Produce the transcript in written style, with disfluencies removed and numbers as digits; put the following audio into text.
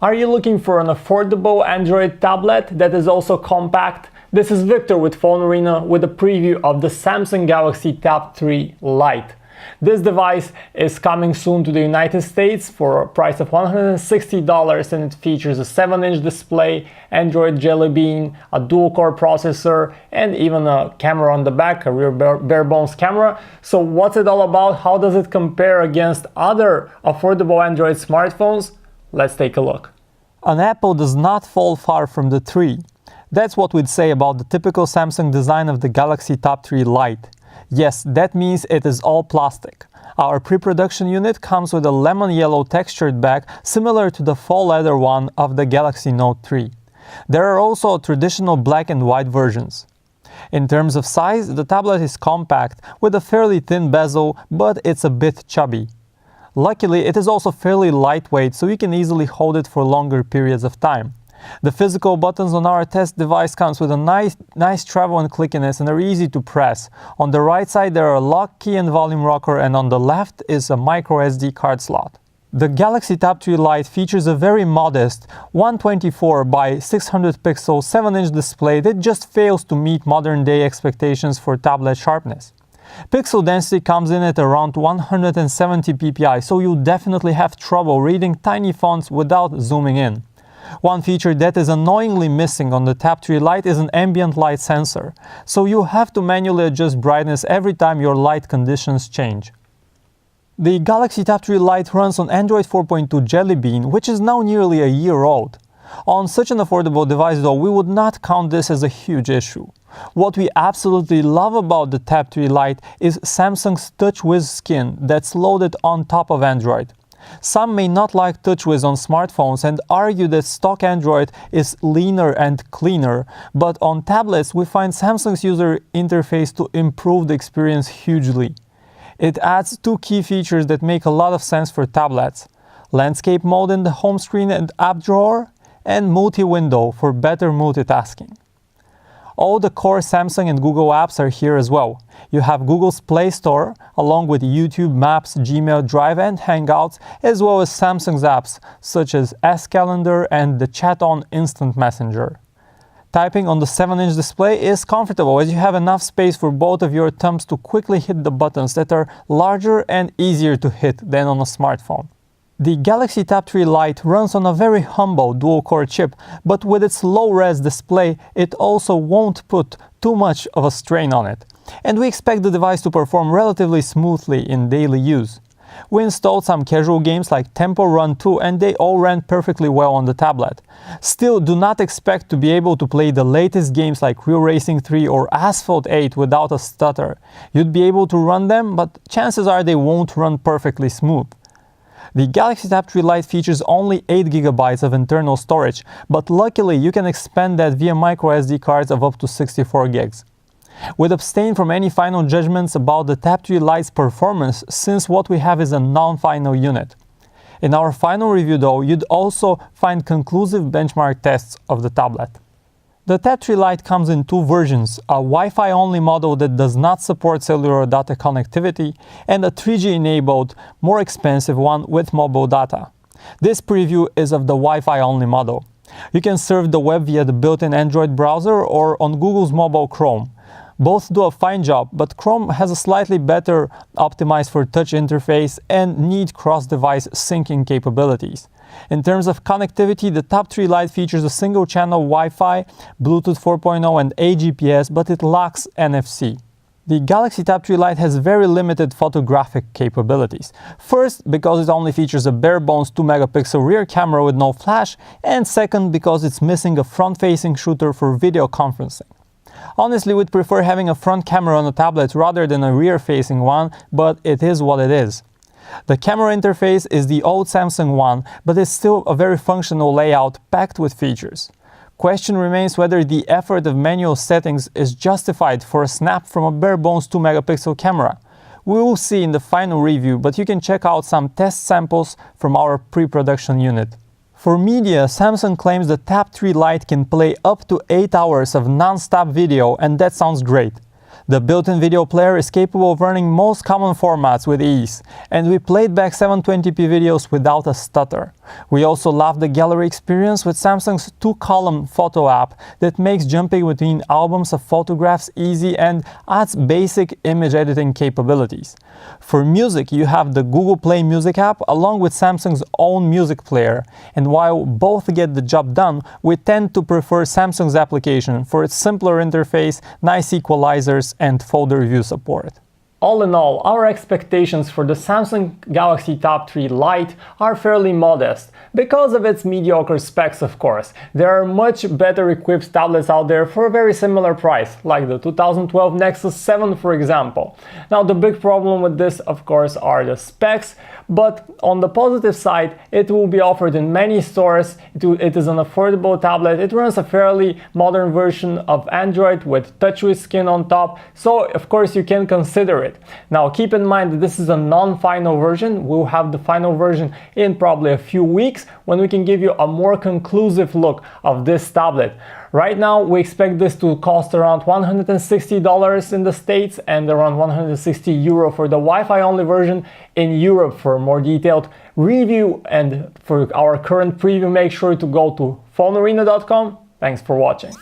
Are you looking for an affordable Android tablet that is also compact? This is Victor with Phone Arena with a preview of the Samsung Galaxy Tab 3 Lite. This device is coming soon to the United States for a price of $160, and it features a 7-inch display, Android Jelly Bean, a dual-core processor, and even a camera on the back, a rear bare-bones camera. So what's it all about? How does it compare against other affordable Android smartphones? Let's take a look. An apple does not fall far from the tree. That's what we'd say about the typical Samsung design of the Galaxy Tab 3 Lite. Yes, that means it is all plastic. Our pre-production unit comes with a lemon yellow textured back similar to the faux leather one of the Galaxy Note 3. There are also traditional black and white versions. In terms of size, the tablet is compact with a fairly thin bezel, but it's a bit chubby. Luckily, it is also fairly lightweight, so you can easily hold it for longer periods of time. The physical buttons on our test device comes with a nice travel and clickiness and are easy to press. On the right side there are a lock key and volume rocker, and on the left is a micro SD card slot. The Galaxy Tab 3 Lite features a very modest 124 by 600 pixel 7-inch display that just fails to meet modern day expectations for tablet sharpness. Pixel density comes in at around 170 ppi, so you'll definitely have trouble reading tiny fonts without zooming in. One feature that is annoyingly missing on the Tab 3 Lite is an ambient light sensor, so you have to manually adjust brightness every time your light conditions change. The Galaxy Tab 3 Lite runs on Android 4.2 Jelly Bean, which is now nearly a year old. On such an affordable device though, we would not count this as a huge issue. What we absolutely love about the Tab 3 Lite is Samsung's TouchWiz skin that's loaded on top of Android. Some may not like TouchWiz on smartphones and argue that stock Android is leaner and cleaner, but on tablets we find Samsung's user interface to improve the experience hugely. It adds two key features that make a lot of sense for tablets: landscape mode in the home screen and app drawer, and multi-window for better multitasking. All the core Samsung and Google apps are here as well. You have Google's Play Store, along with YouTube, Maps, Gmail, Drive and Hangouts, as well as Samsung's apps, such as S-Calendar and the Chat On Instant Messenger. Typing on the 7-inch display is comfortable, as you have enough space for both of your thumbs to quickly hit the buttons that are larger and easier to hit than on a smartphone. The Galaxy Tab 3 Lite runs on a very humble dual-core chip, but with its low-res display, it also won't put too much of a strain on it. And we expect the device to perform relatively smoothly in daily use. We installed some casual games like Temple Run 2, and they all ran perfectly well on the tablet. Still, do not expect to be able to play the latest games like Real Racing 3 or Asphalt 8 without a stutter. You'd be able to run them, but chances are they won't run perfectly smooth. The Galaxy Tab 3 Lite features only 8GB of internal storage, but luckily you can expand that via microSD cards of up to 64GB. We'd abstain from any final judgments about the Tab 3 Lite's performance, since what we have is a non-final unit. In our final review though, you'd also find conclusive benchmark tests of the tablet. The Tab 3 Lite comes in two versions, a Wi-Fi only model that does not support cellular data connectivity, and a 3G enabled, more expensive one with mobile data. This preview is of the Wi-Fi only model. You can surf the web via the built-in Android browser or on Google's mobile Chrome. Both do a fine job, but Chrome has a slightly better optimized for touch interface and need cross-device syncing capabilities. In terms of connectivity, the Tab 3 Lite features a single-channel Wi-Fi, Bluetooth 4.0 and AGPS, but it lacks NFC. The Galaxy Tab 3 Lite has very limited photographic capabilities. First, because it only features a bare-bones 2-megapixel rear camera with no flash, and second, because it's missing a front-facing shooter for video conferencing. Honestly, we'd prefer having a front camera on a tablet rather than a rear-facing one, but it is what it is. The camera interface is the old Samsung one, but it's still a very functional layout packed with features. Question remains whether the effort of manual settings is justified for a snap from a bare-bones 2-megapixel camera. We will see in the final review, but you can check out some test samples from our pre-production unit. For media, Samsung claims the Tab 3 Lite can play up to 8 hours of non-stop video, and that sounds great. The built-in video player is capable of running most common formats with ease, and we played back 720p videos without a stutter. We also love the gallery experience with Samsung's 2-column photo app that makes jumping between albums of photographs easy and adds basic image editing capabilities. For music, you have the Google Play Music app along with Samsung's own music player, and while both get the job done, we tend to prefer Samsung's application for its simpler interface, nice equalizers, and folder view support. All in all, our expectations for the Samsung Galaxy Tab 3 Lite are fairly modest, because of its mediocre specs of course. There are much better equipped tablets out there for a very similar price, like the 2012 Nexus 7 for example. Now the big problem with this of course are the specs, but on the positive side, it will be offered in many stores, it is an affordable tablet, it runs a fairly modern version of Android with TouchWiz skin on top, so of course you can consider it. Now keep in mind that this is a non-final version. We'll have the final version in probably a few weeks when we can give you a more conclusive look of this tablet. Right now we expect this to cost around $160 in the States and around 160 euro for the Wi-Fi only version in Europe. For a more detailed review and for our current preview, make sure to go to phonearena.com. Thanks for watching.